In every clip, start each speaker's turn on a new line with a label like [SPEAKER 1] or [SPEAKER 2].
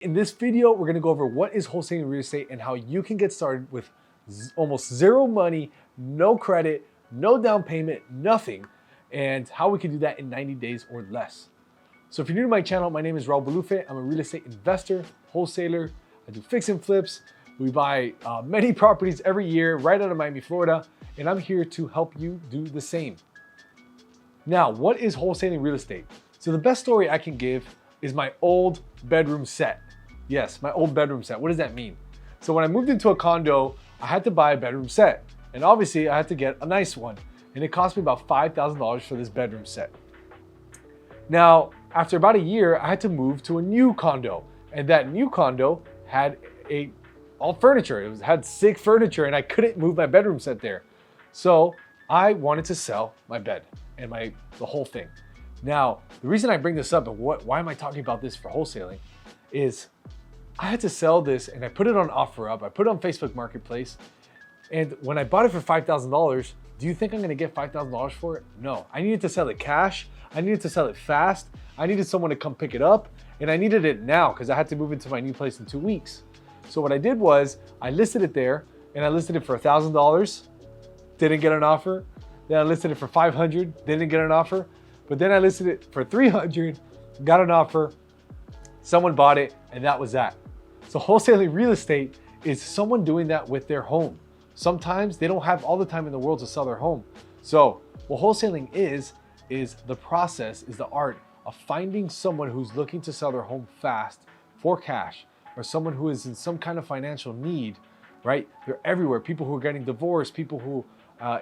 [SPEAKER 1] In this video, we're gonna go over what is wholesaling real estate and how you can get started with almost zero money, no credit, no down payment, nothing, and how we can do that in 90 days or less. So if you're new to my channel, my name is Raul Balufe. I'm a real estate investor, wholesaler. I do fix and flips. We buy many properties every year right out of Miami, Florida, and I'm here to help you do the same. Now, what is wholesaling real estate? So the best story I can give is my old bedroom set. Yes, my old bedroom set. What does that mean? So when I moved into a condo, I had to buy a bedroom set. And obviously I had to get a nice one. And it cost me about $5,000 for this bedroom set. Now, after about a year, I had to move to a new condo. And that new condo had all furniture. It had sick furniture and I couldn't move my bedroom set there. So I wanted to sell my bed and the whole thing. Now, the reason I bring this up and why am I talking about this for wholesaling is I had to sell this and I put it on OfferUp. I put it on Facebook Marketplace. And when I bought it for $5,000, do you think I'm gonna get $5,000 for it? No, I needed to sell it cash. I needed to sell it fast. I needed someone to come pick it up and I needed it now because I had to move into my new place in 2 weeks. So what I did was I listed it there and I listed it for $1,000, didn't get an offer. Then I listed it for $500, didn't get an offer. But then I listed it for $300, got an offer, someone bought it, and that was that. So wholesaling real estate is someone doing that with their home. Sometimes they don't have all the time in the world to sell their home. So what wholesaling is the process, is the art of finding someone who's looking to sell their home fast for cash, or someone who is in some kind of financial need, right? They're everywhere. People who are getting divorced, people who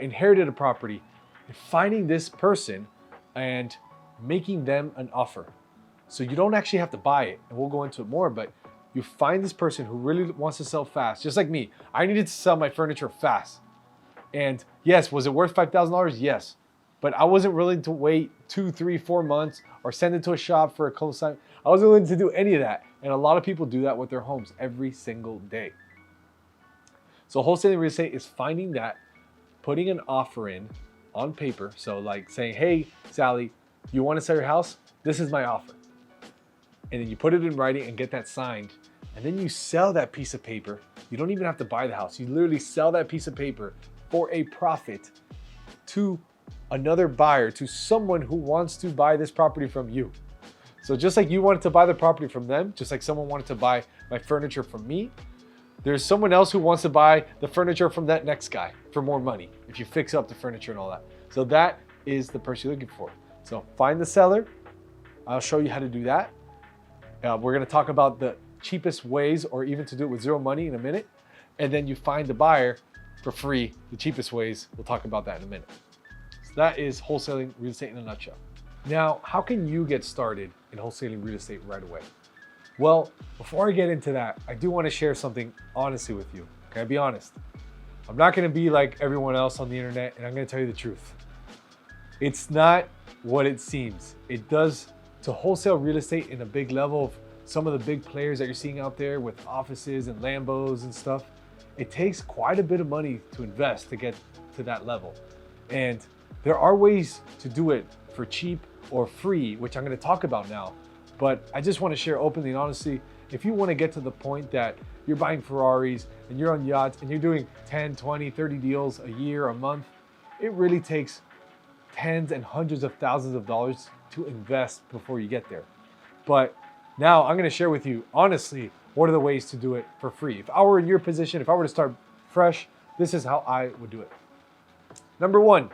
[SPEAKER 1] inherited a property. And finding this person and making them an offer. So you don't actually have to buy it, and we'll go into it more, but you find this person who really wants to sell fast, just like me. I needed to sell my furniture fast. And yes, was it worth $5,000? Yes. But I wasn't willing to wait 2, 3, 4 months or send it to a shop for a cosign. I wasn't willing to do any of that. And a lot of people do that with their homes every single day. So wholesaling real estate is finding that, putting an offer in on paper. So like saying, hey, Sally, you want to sell your house? This is my offer. And then you put it in writing and get that signed. And then you sell that piece of paper. You don't even have to buy the house. You literally sell that piece of paper for a profit to another buyer, to someone who wants to buy this property from you. So just like you wanted to buy the property from them, just like someone wanted to buy my furniture from me, there's someone else who wants to buy the furniture from that next guy for more money if you fix up the furniture and all that. So that is the person you're looking for. So find the seller. I'll show you how to do that. We're going to talk about the cheapest ways, or even to do it with zero money, in a minute. And then you find the buyer for free, the cheapest ways. We'll talk about that in a minute. So that is wholesaling real estate in a nutshell. Now, how can you get started in wholesaling real estate right away? Well, before I get into that, I do want to share something honestly with you. Can I be honest? I'm not going to be like everyone else on the internet, and I'm going to tell you the truth. It's not what it seems. It does to wholesale real estate in a big level of some of the big players that you're seeing out there with offices and Lambos and stuff. It takes quite a bit of money to invest to get to that level. And there are ways to do it for cheap or free, which I'm going to talk about now. But I just want to share openly and honestly, if you want to get to the point that you're buying Ferraris and you're on yachts and you're doing 10, 20, 30 deals a year, a month, it really takes tens and hundreds of thousands of dollars to invest before you get there. But now I'm going to share with you, honestly, what are the ways to do it for free. If I were in your position, if I were to start fresh, this is how I would do it. Number one,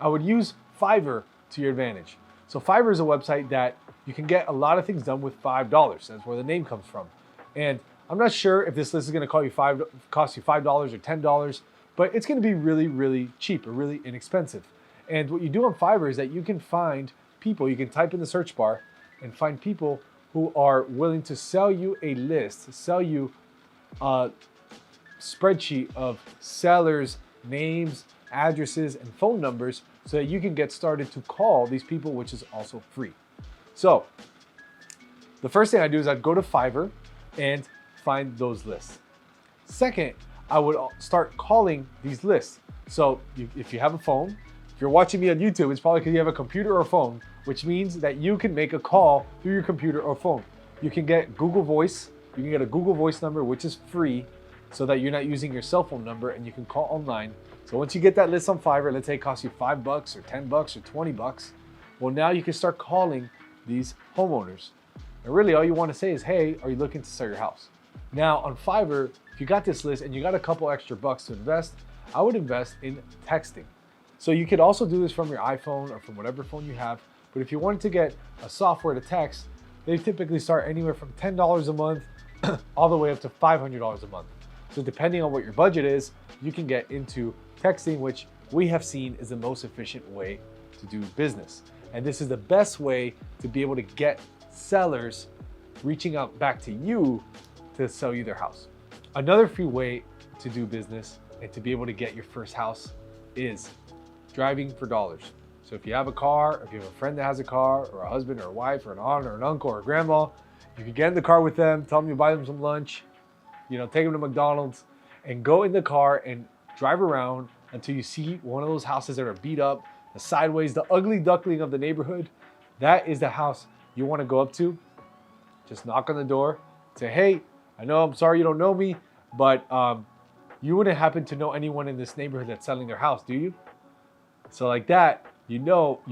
[SPEAKER 1] I would use Fiverr to your advantage. So Fiverr is a website that you can get a lot of things done with $5. That's where the name comes from. And I'm not sure if this list is going to cost you $5 or $10, but it's going to be really, really cheap or really inexpensive. And what you do on Fiverr is that you can find people, you can type in the search bar and find people who are willing to sell you a list, sell you a spreadsheet of sellers, names, addresses, and phone numbers so that you can get started to call these people, which is also free. So the first thing I do is I'd go to Fiverr and find those lists. Second, I would start calling these lists. So if you have a phone, if you're watching me on YouTube, it's probably because you have a computer or phone which means that you can make a call through your computer or phone. You can get Google Voice, You can get a Google Voice number, which is free, so that you're not using your cell phone number, and you can call online. So once you get that list on Fiverr, let's say it costs you $5 or $10 or $20. Well, now you can start calling these homeowners. And really all you want to say is, hey, are you looking to sell your house? Now on Fiverr, if you got this list and you got a couple extra bucks to invest, I would invest in texting. So you could also do this from your iPhone or from whatever phone you have. But if you wanted to get a software to text, they typically start anywhere from $10 a month all the way up to $500 a month. So depending on what your budget is, you can get into texting, which we have seen is the most efficient way to do business. And this is the best way to be able to get sellers reaching out back to you to sell you their house. Another free way to do business and to be able to get your first house is driving for dollars. So if you have a car, if you have a friend that has a car, or a husband or a wife or an aunt or an uncle or a grandma, you can get in the car with them, tell them you buy them some lunch, take them to McDonald's, and go in the car and drive around until you see one of those houses that are beat up, the sideways, the ugly duckling of the neighborhood. That is the house you want to go up to. Just knock on the door, say, hey, I'm sorry you don't know me, but you wouldn't happen to know anyone in this neighborhood that's selling their house, do you? So like that, you're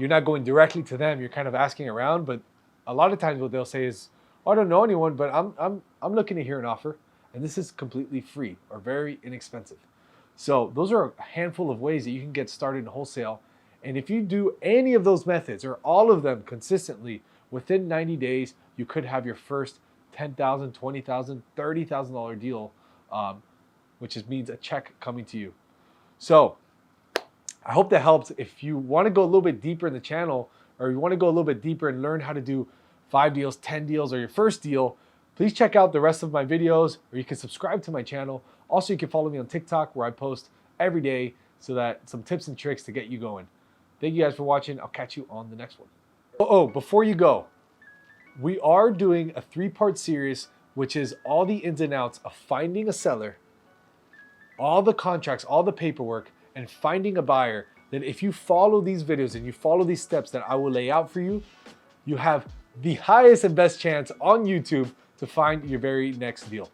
[SPEAKER 1] not going directly to them, you're kind of asking around, but a lot of times what they'll say is, oh, I don't know anyone, but I'm looking to hear an offer. And this is completely free or very inexpensive. So those are a handful of ways that you can get started in wholesale. And if you do any of those methods or all of them consistently, within 90 days, you could have your first $10,000, $20,000, $30,000 deal, which just means a check coming to you. So I hope that helps. If you want to go a little bit deeper in the channel, or you want to go a little bit deeper and learn how to do 5 deals, 10 deals, or your first deal, please check out the rest of my videos, or you can subscribe to my channel. Also, you can follow me on TikTok, where I post every day, so that some tips and tricks to get you going. Thank you guys for watching. I'll catch you on the next one. Oh, before you go, we are doing a 3-part series, which is all the ins and outs of finding a seller, all the contracts, all the paperwork, and finding a buyer, that if you follow these videos and you follow these steps that I will lay out for you, you have the highest and best chance on YouTube to find your very next deal.